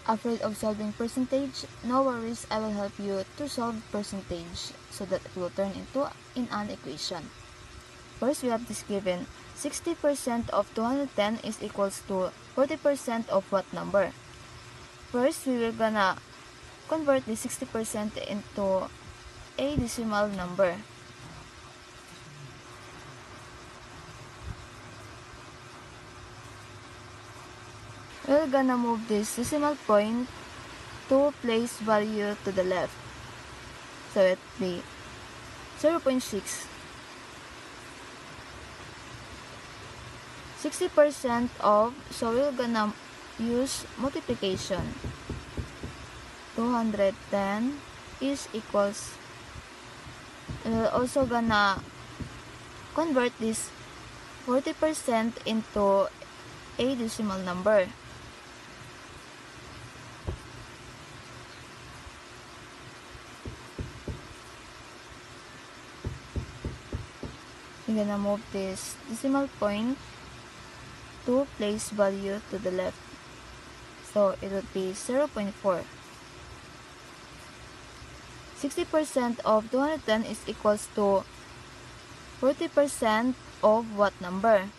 Afraid of solving percentage? No worries, I will help you to solve percentage so that it will turn into an equation. First, we have this given. 60% of 210 is equals to 40% of what number? First, we will gonna convert the 60% into a decimal number. We're gonna move this decimal point to place value to the left. So it be 0.6. 60% of, so we're gonna use multiplication. 210 is equals, we're also gonna convert this 40% into a decimal number. We're gonna move this decimal point to place value to the left. So it would be 0.4. 60% of 210 is equals to 40% of what number?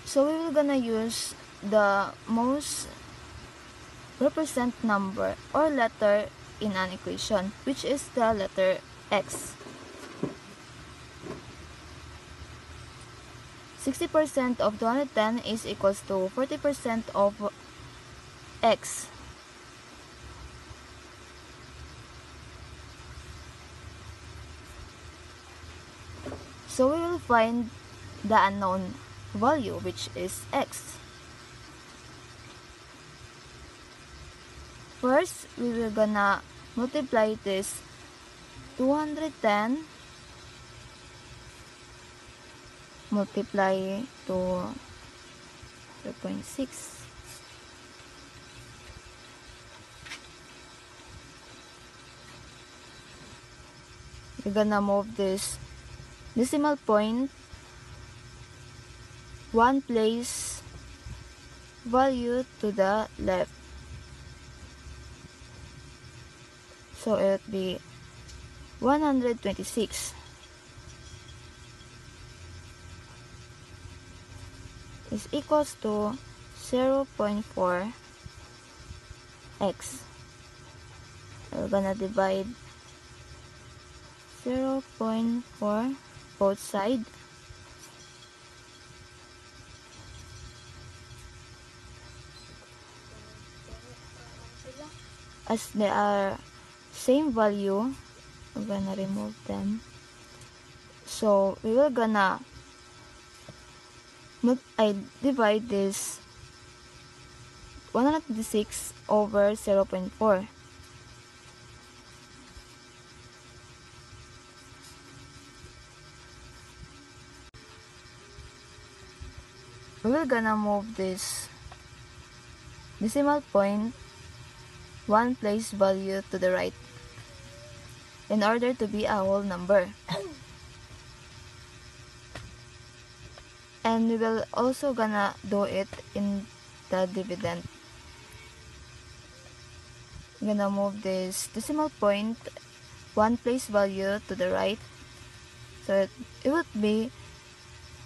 So we will gonna use the most represent number or letter in an equation, which is the letter x. 60% of 210 is equals to 40% of x. So we will find the unknown value, which is x. First, we will gonna multiply this 210 multiply to 0.6. We're gonna move this decimal point one place value to the left. So it would be 126 is equals to 0.4 x. We're gonna divide 0.4 both sides. As they are same value, we're gonna remove them. So we will gonna divide this 126 over 0.4. We will gonna move this decimal point one place value to the right in order to be a whole number. And we will also gonna do it in the dividend. I'm gonna move this decimal point one place value to the right, so it would be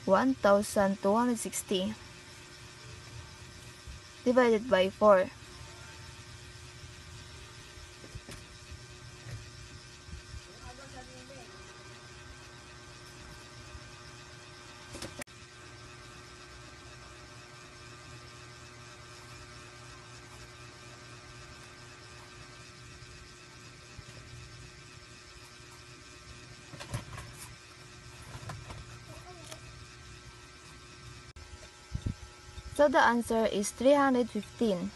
1260 divided by 4. So the answer is 315.